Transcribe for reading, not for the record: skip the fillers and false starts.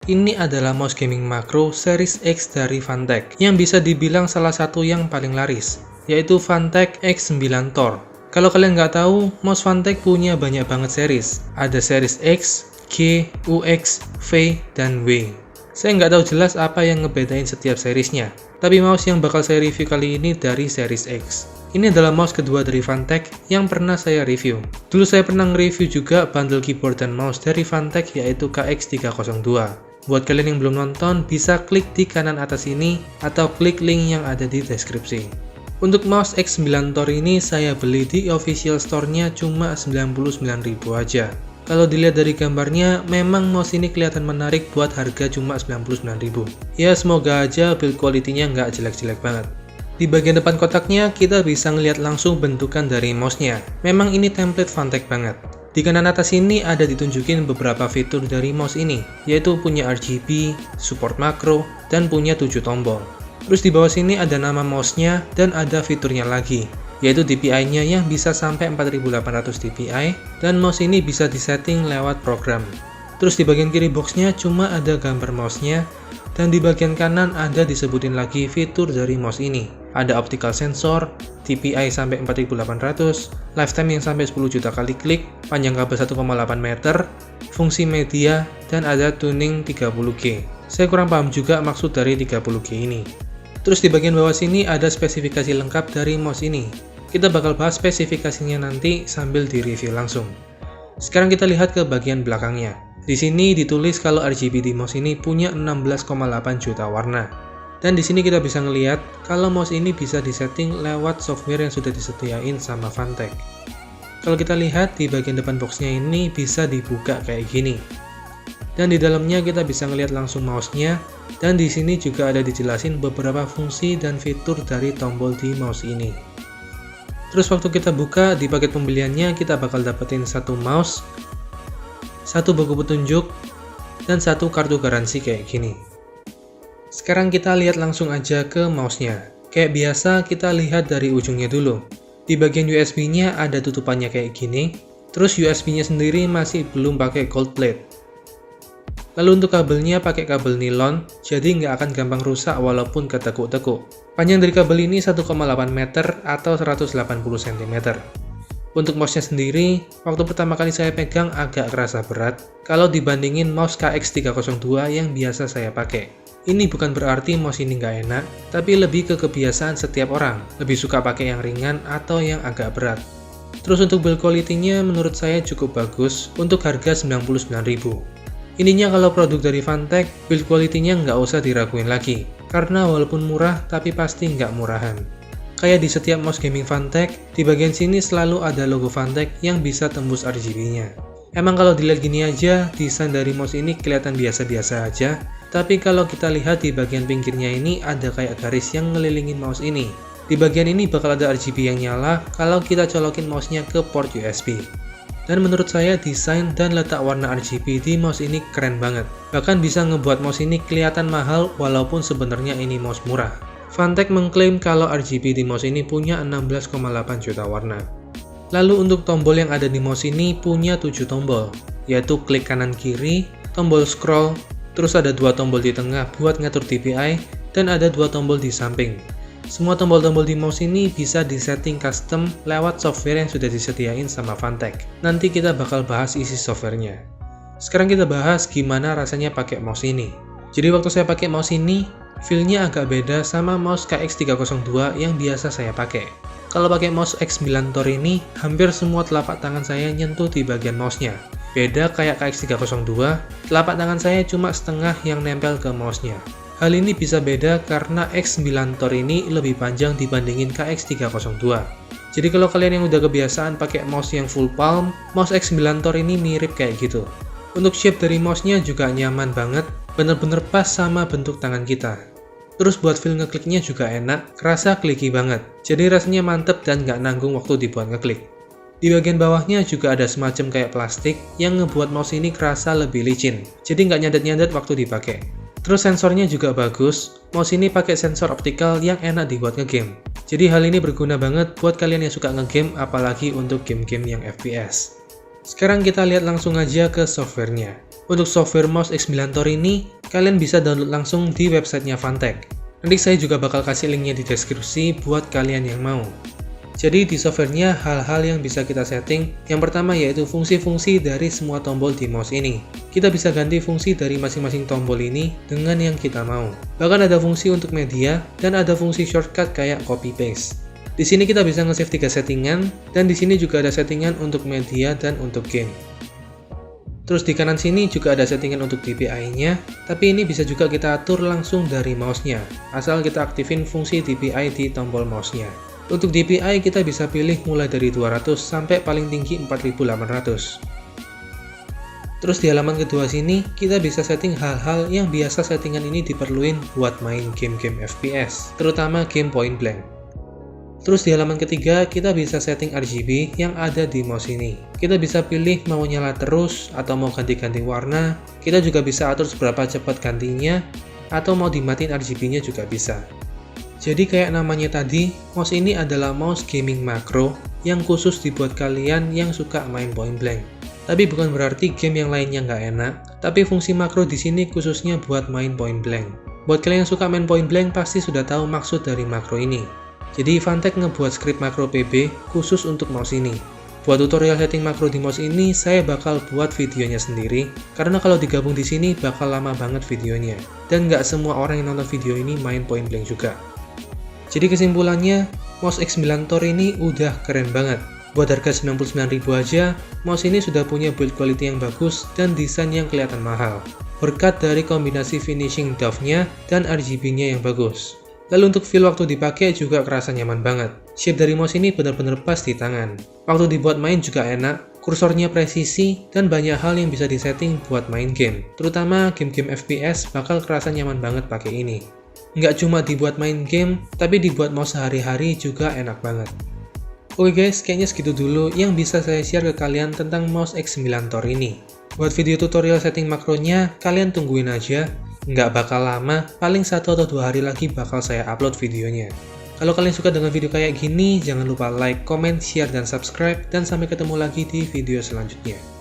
Ini adalah mouse gaming makro Series X dari Phantek yang bisa dibilang salah satu yang paling laris, yaitu Phantek X9 Tor. Kalau kalian nggak tahu, mouse Phantek punya banyak banget series. Ada series X, G, UX, V, dan W. Saya nggak tahu jelas apa yang ngebedain setiap seriesnya, tapi mouse yang bakal saya review kali ini dari series X. Ini adalah mouse kedua dari Phantek yang pernah saya review. Dulu saya pernah nge-review juga bundle keyboard dan mouse dari Phantek yaitu KX302. Buat kalian yang belum nonton, bisa klik di kanan atas ini atau klik link yang ada di deskripsi. Untuk mouse X9 Tor ini saya beli di official store-nya cuma 99.000 aja. Kalau dilihat dari gambarnya, memang mouse ini kelihatan menarik buat harga cuma 99.000. Ya semoga aja build quality-nya nggak jelek-jelek banget. Di bagian depan kotaknya, kita bisa ngelihat langsung bentukan dari mouse-nya. Memang ini template Phantek banget. Di kanan atas ini ada ditunjukin beberapa fitur dari mouse ini, yaitu punya RGB, support makro, dan punya 7 tombol. Terus di bawah sini ada nama mouse-nya dan ada fiturnya lagi, yaitu DPI-nya yang bisa sampai 4800 DPI, dan mouse ini bisa disetting lewat program. Terus di bagian kiri boxnya cuma ada gambar mouse-nya, dan di bagian kanan ada disebutin lagi fitur dari mouse ini. Ada optical sensor, DPI sampai 4800, lifetime yang sampai 10 juta kali klik, panjang kabel 1,8 meter, fungsi media, dan ada tuning 30G. Saya kurang paham juga maksud dari 30G ini. Terus di bagian bawah sini ada spesifikasi lengkap dari mouse ini. Kita bakal bahas spesifikasinya nanti sambil di-review langsung. Sekarang kita lihat ke bagian belakangnya. Di sini ditulis kalau RGB di mouse ini punya 16,8 juta warna. Dan di sini kita bisa ngelihat kalau mouse ini bisa disetting lewat software yang sudah disediain sama Phantek. Kalau kita lihat di bagian depan boxnya ini bisa dibuka kayak gini. Dan di dalamnya kita bisa ngelihat langsung mouse-nya. Dan di sini juga ada dijelasin beberapa fungsi dan fitur dari tombol di mouse ini. Terus waktu kita buka di paket pembeliannya kita bakal dapetin satu mouse, satu buku petunjuk, dan satu kartu garansi kayak gini. Sekarang kita lihat langsung aja ke mouse-nya. Kayak biasa kita lihat dari ujungnya dulu. Di bagian USB-nya ada tutupannya kayak gini. Terus USB-nya sendiri masih belum pakai gold plate. Lalu untuk kabelnya pakai kabel nilon, jadi nggak akan gampang rusak walaupun ketekuk-tekuk. Panjang dari kabel ini 1,8 meter atau 180 cm. Untuk mouse-nya sendiri, waktu pertama kali saya pegang agak kerasa berat kalau dibandingin mouse KX302 yang biasa saya pakai. Ini bukan berarti mouse ini nggak enak, tapi lebih ke kebiasaan setiap orang, lebih suka pakai yang ringan atau yang agak berat. Terus untuk build quality-nya menurut saya cukup bagus untuk harga 99.000. Ininya kalau produk dari Phantek, build quality-nya nggak usah diraguin lagi, karena walaupun murah tapi pasti nggak murahan. Kayak di setiap mouse gaming Phantek, di bagian sini selalu ada logo Phantek yang bisa tembus RGB-nya. Emang kalau dilihat gini aja, desain dari mouse ini kelihatan biasa-biasa aja, tapi kalau kita lihat di bagian pinggirnya ini ada kayak garis yang ngelilingin mouse ini. Di bagian ini bakal ada RGB yang nyala kalau kita colokin mouse-nya ke port USB. Dan menurut saya desain dan letak warna RGB di mouse ini keren banget. Bahkan bisa ngebuat mouse ini kelihatan mahal walaupun sebenarnya ini mouse murah. Phantek mengklaim kalau RGB di mouse ini punya 16,8 juta warna. Lalu untuk tombol yang ada di mouse ini punya 7 tombol, yaitu klik kanan kiri, tombol scroll, terus ada 2 tombol di tengah buat ngatur DPI, dan ada 2 tombol di samping. Semua tombol-tombol di mouse ini bisa disetting custom lewat software yang sudah disediain sama Phantek. Nanti kita bakal bahas isi softwarenya. Sekarang kita bahas gimana rasanya pakai mouse ini. Jadi waktu saya pakai mouse ini, feel-nya agak beda sama mouse KX302 yang biasa saya pakai. Kalau pakai mouse X9 Tor ini, hampir semua telapak tangan saya nyentuh di bagian mouse-nya. Beda kayak KX302, telapak tangan saya cuma setengah yang nempel ke mouse-nya. Hal ini bisa beda karena X9 Tor ini lebih panjang dibandingin KX302. Jadi kalau kalian yang udah kebiasaan pakai mouse yang full palm, mouse X9 Tor ini mirip kayak gitu. Untuk shape dari mouse-nya juga nyaman banget, bener-bener pas sama bentuk tangan kita. Terus buat feel ngekliknya juga enak, kerasa clicky banget. Jadi rasanya mantep dan nggak nanggung waktu dibuat ngeklik. Di bagian bawahnya juga ada semacam kayak plastik yang ngebuat mouse ini kerasa lebih licin. Jadi nggak nyadet-nyadet waktu dipakai. Terus sensornya juga bagus, mouse ini pakai sensor optikal yang enak dibuat ngegame. Jadi hal ini berguna banget buat kalian yang suka ngegame, apalagi untuk game-game yang FPS. Sekarang kita lihat langsung aja ke softwarenya. Untuk software mouse X9 Tor ini, kalian bisa download langsung di websitenya Fantech. Nanti saya juga bakal kasih linknya di deskripsi buat kalian yang mau. Jadi di softwarenya hal-hal yang bisa kita setting, yang pertama yaitu fungsi-fungsi dari semua tombol di mouse ini. Kita bisa ganti fungsi dari masing-masing tombol ini dengan yang kita mau. Bahkan ada fungsi untuk media dan ada fungsi shortcut kayak copy paste. Di sini kita bisa nge-save 3 settingan dan di sini juga ada settingan untuk media dan untuk game. Terus di kanan sini juga ada settingan untuk DPI-nya, tapi ini bisa juga kita atur langsung dari mouse-nya, asal kita aktifin fungsi DPI di tombol mouse-nya. Untuk DPI kita bisa pilih mulai dari 200 sampai paling tinggi 4800. Terus di halaman kedua sini kita bisa setting hal-hal yang biasa settingan ini diperluin buat main game-game FPS, terutama game point blank. Terus di halaman ketiga kita bisa setting RGB yang ada di mouse ini. Kita bisa pilih mau nyala terus atau mau ganti-ganti warna. Kita juga bisa atur seberapa cepat gantinya atau mau dimatiin RGB-nya juga bisa. Jadi kayak namanya tadi, mouse ini adalah mouse gaming makro yang khusus dibuat kalian yang suka main point blank. Tapi bukan berarti game yang lainnya nggak enak, tapi fungsi makro di sini khususnya buat main point blank. Buat kalian yang suka main point blank pasti sudah tahu maksud dari makro ini. Jadi Fantech ngebuat script makro PB khusus untuk mouse ini. Buat tutorial setting makro di mouse ini saya bakal buat videonya sendiri, karena kalau digabung di sini bakal lama banget videonya. Dan nggak semua orang yang nonton video ini main point blank juga. Jadi kesimpulannya, mouse X9 Tor ini udah keren banget. Buat harga 99.000 aja, mouse ini sudah punya build quality yang bagus dan desain yang kelihatan mahal. Berkat dari kombinasi finishing dove-nya dan RGB-nya yang bagus. Lalu untuk feel waktu dipakai juga kerasa nyaman banget. Shape dari mouse ini benar-benar pas di tangan. Waktu dibuat main juga enak, kursornya presisi, dan banyak hal yang bisa disetting buat main game. Terutama game-game FPS bakal kerasa nyaman banget pakai ini. Nggak cuma dibuat main game, tapi dibuat mouse sehari-hari juga enak banget. Oke guys, kayaknya segitu dulu yang bisa saya share ke kalian tentang mouse X9 Tor ini. Buat video tutorial setting makronya, kalian tungguin aja. Nggak bakal lama, paling 1 atau 2 hari lagi bakal saya upload videonya. Kalau kalian suka dengan video kayak gini, jangan lupa like, comment, share, dan subscribe. Dan sampai ketemu lagi di video selanjutnya.